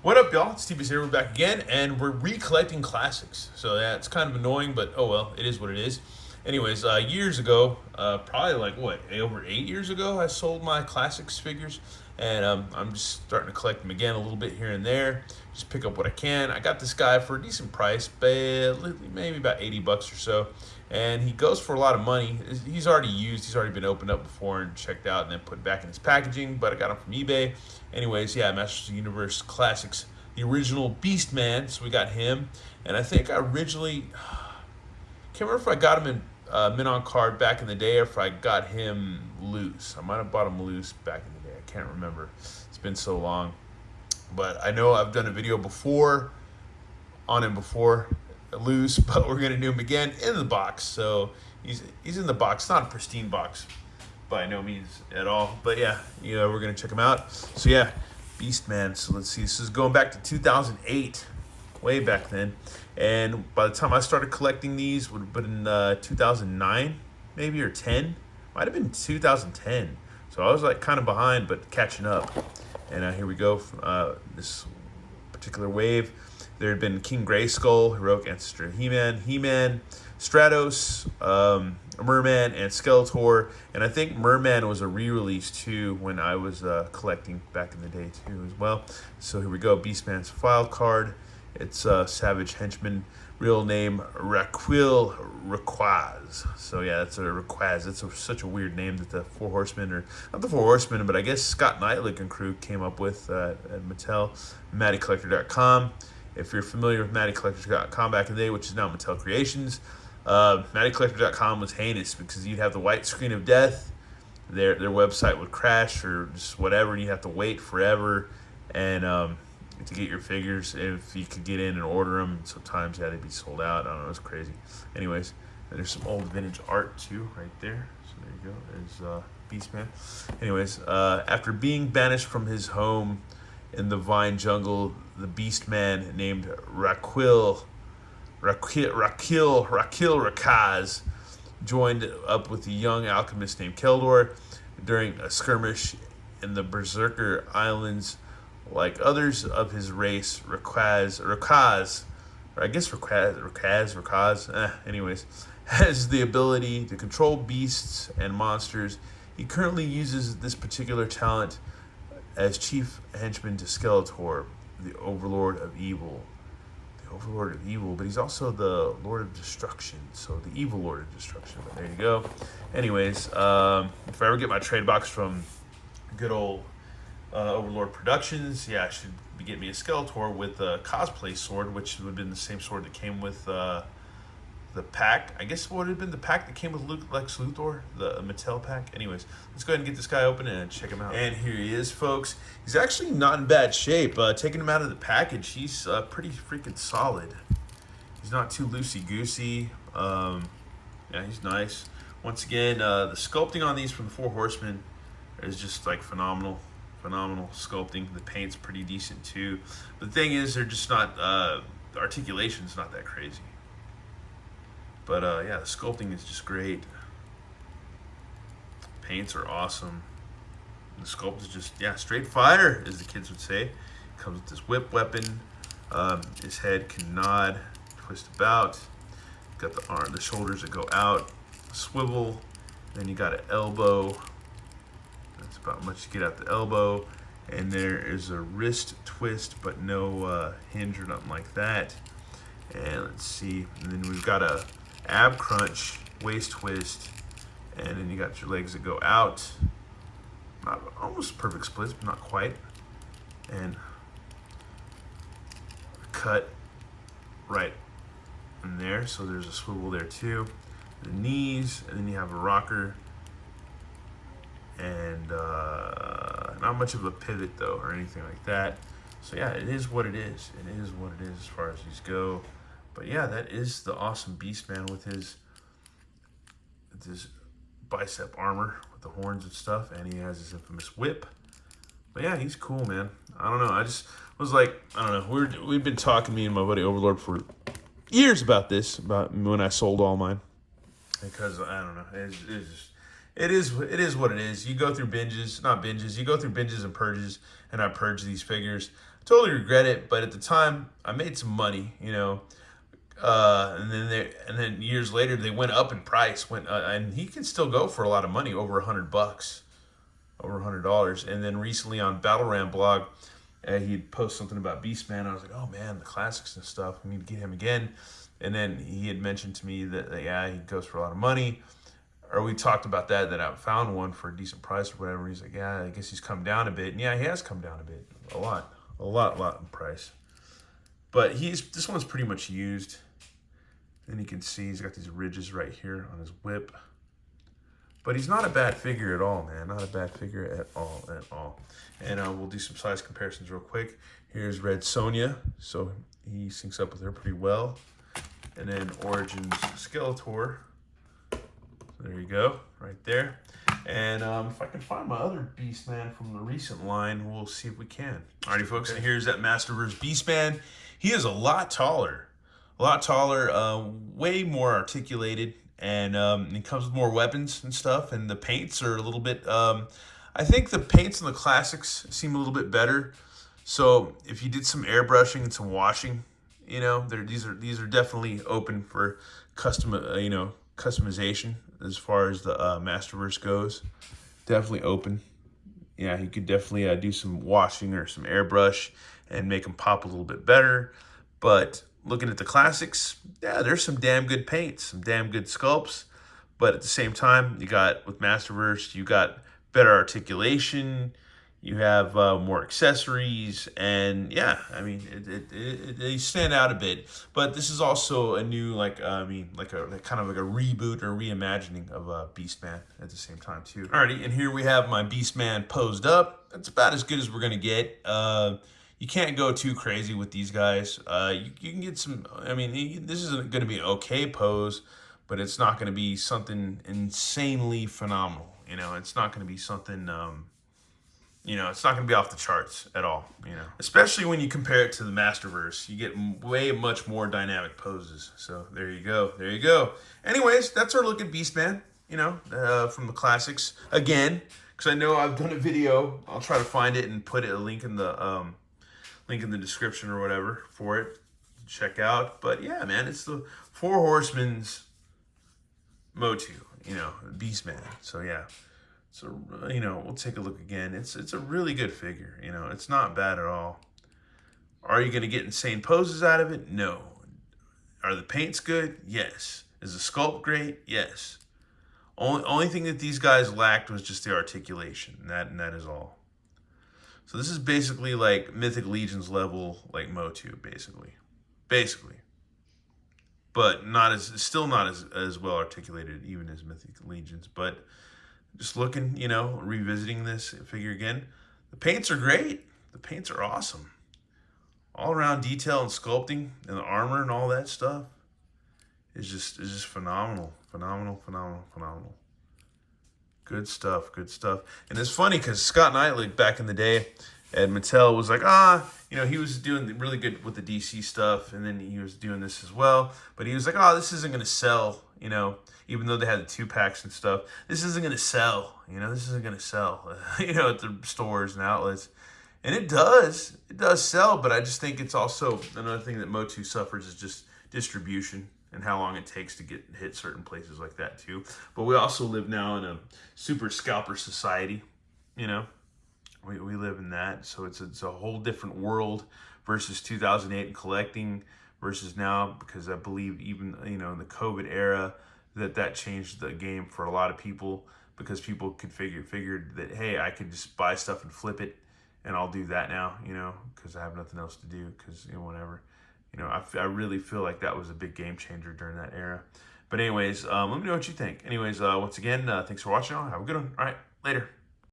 What up, y'all? It's TB's here. We're back again, and we're recollecting classics. So yeah, it's kind of annoying, but oh well, it is what it is. Anyways, years ago, probably like what, over 8 years ago, I sold my classics figures, and I'm just starting to collect them again a little bit here and there. Just pick up what I can. I got this guy for a decent price, but maybe about 80 bucks or so, and he goes for a lot of money. He's already used. He's already been opened up before and checked out, and then put back in his packaging. But I got him from eBay. Anyways, yeah, Masters of the Universe Classics, the original Beastman. So we got him, and I think I originally can't remember if I got him in mint on card back in the day or if I got him loose. I might have bought him loose back in the day. I can't remember. It's been so long, but I know I've done a video before on him before loose, but we're gonna do him again in the box. So he's in the box, not a pristine box by no means at all. But yeah, we're gonna check him out. So yeah, Beastman. So let's see. This is going back to 2008, way back then. And by the time I started collecting these, would have been 2009, maybe, or 10. Might have been 2010. So I was like kind of behind, but catching up. And here we go. This particular wave. There had been King Grayskull, Heroic Ancestor He-Man, Stratos, Merman, and Skeletor. And I think Merman was a re-release too when I was collecting back in the day too as well. So here we go, Beastman's file card. It's Savage Henchman, real name Raquel Raquaz. So yeah, that's a Raquaz. That's such a weird name that the Four Horsemen, or not the Four Horsemen, but I guess Scott Knightlick and crew came up with at Mattel. MattyCollector.com. If you're familiar with MattyCollector.com back in the day, which is now Mattel Creations, MattyCollector.com was heinous because you'd have the white screen of death. Their website would crash or just whatever, and you'd have to wait forever and to get your figures if you could get in and order them. Sometimes they'd be sold out. I don't know, it's crazy. Anyways, there's some old vintage art too right there. So there you go. There's Beastman. Anyways, after being banished from his home in the vine jungle, the Beastman named Raquel Rakaz joined up with a young alchemist named Keldor during a skirmish in the Berserker Islands. Like others of his race, Rakaz, anyways, has the ability to control beasts and monsters. He currently uses this particular talent as chief henchman to Skeletor, the Overlord of Evil. But he's also the Lord of Destruction, so the Evil Lord of Destruction. But there you go. Anyways, if I ever get my trade box from good old Overlord Productions, yeah, I should be getting me a Skeletor with a cosplay sword, which would have been the same sword that came with the pack. I guess what would have been the pack that came with Lex Luthor, the Mattel pack. Anyways, let's go ahead and get this guy open and check him out. And here he is, folks. He's actually not in bad shape. Taking him out of the package, he's pretty freaking solid. He's not too loosey-goosey. Yeah, he's nice. Once again, the sculpting on these from the Four Horsemen is just like phenomenal sculpting. The paint's pretty decent too. The thing is, they're just not, the articulation's not that crazy. But yeah, the sculpting is just great. Paints are awesome. The sculpt is just, yeah, straight fire, as the kids would say. Comes with this whip weapon. His head can nod, twist about. Got the shoulders that go out, swivel. Then you got an elbow. That's about much to get out the elbow. And there is a wrist twist, but no hinge or nothing like that. And let's see. And then we've got a ab crunch, waist twist, and then you got your legs that go out. Not almost perfect splits, but not quite. And cut right in there, so there's a swivel there too. The knees, and then you have a rocker, and not much of a pivot though, or anything like that. So yeah, it is what it is. It is what it is as far as these go. But yeah, that is the awesome Beastman with his bicep armor with the horns and stuff, and he has his infamous whip. But yeah, he's cool, man. I don't know. I just was like, I don't know. We've been talking, me and my buddy Overlord, for years about this, about when I sold all mine, because I don't know. It is what it is. You go through binges, not binges. You go through binges and purges, and I purge these figures. Totally regret it, but at the time I made some money, and then years later they went up in price. And he can still go for a lot of money, over $100, over $100. And then recently on Battle Ram blog, he'd post something about Beastman. I was like, oh man, the classics and stuff. We need to get him again. And then he had mentioned to me that yeah, he goes for a lot of money. Or we talked about that I found one for a decent price or whatever. He's like, yeah, I guess he's come down a bit. And yeah, he has come down a bit, a lot in price. But this one's pretty much used. And you can see he's got these ridges right here on his whip. But he's not a bad figure at all, man. Not a bad figure at all. And we'll do some size comparisons real quick. Here's Red Sonja. So he syncs up with her pretty well. And then Origin's Skeletor. So there you go, right there. And if I can find my other Beastman from the recent line, we'll see if we can. Alrighty, folks, and here's that Masterverse Beastman. He is a lot taller, way more articulated, and it comes with more weapons and stuff. And the paints are a little bit. I think the paints in the classics seem a little bit better. So if you did some airbrushing and some washing, these are definitely open for customization as far as the Masterverse goes. Definitely open. Yeah, you could definitely do some washing or some airbrush and make them pop a little bit better. But looking at the classics, yeah, there's some damn good paints, some damn good sculpts. But at the same time, with Masterverse, you got better articulation. You have more accessories, and yeah, I mean, they stand out a bit. But this is also a new, like kind of like a reboot or reimagining of Beastman at the same time too. Alrighty, and here we have my Beastman posed up. That's about as good as we're gonna get. You can't go too crazy with these guys. You can get some. I mean, this is going to be an okay pose, but it's not going to be something insanely phenomenal. It's not going to be something. It's not going to be off the charts at all, Especially when you compare it to the Masterverse. You get much more dynamic poses. So there you go. Anyways, that's our look at Beastman, from the classics. Again, because I know I've done a video. I'll try to find it and put a link in the description or whatever for it. Check out. But yeah, man, it's the Four Horsemen's Motu, Beastman. So yeah. So, we'll take a look again. It's a really good figure. It's not bad at all. Are you going to get insane poses out of it? No. Are the paints good? Yes. Is the sculpt great? Yes. Only thing that these guys lacked was just the articulation. And that is all. So this is basically like Mythic Legions level, like Motu, basically. But still not as well articulated even as Mythic Legions. But just looking, revisiting this figure again, the paints are great. The paints are awesome. All around detail and sculpting and the armor and all that stuff is just phenomenal. Good stuff. And it's funny because Scott Knightley back in the day at Mattel was like, he was doing really good with the DC stuff, and then he was doing this as well. But he was like, this isn't going to sell, even though they had the 2-packs and stuff. This isn't going to sell, this isn't going to sell, at the stores and outlets. And it does sell, but I just think it's also another thing that Motu suffers is just distribution and how long it takes to hit certain places like that too. But we also live now in a super scalper society, We live in that, so it's a whole different world versus 2008 and collecting versus now, because I believe even in the COVID era that changed the game for a lot of people, because people could figured that, hey, I could just buy stuff and flip it, and I'll do that now, because I have nothing else to do, because whatever, I really feel like that was a big game changer during that era. But anyways, let me know what you think. Anyways, once again, thanks for watching. Have a good one. All right, later.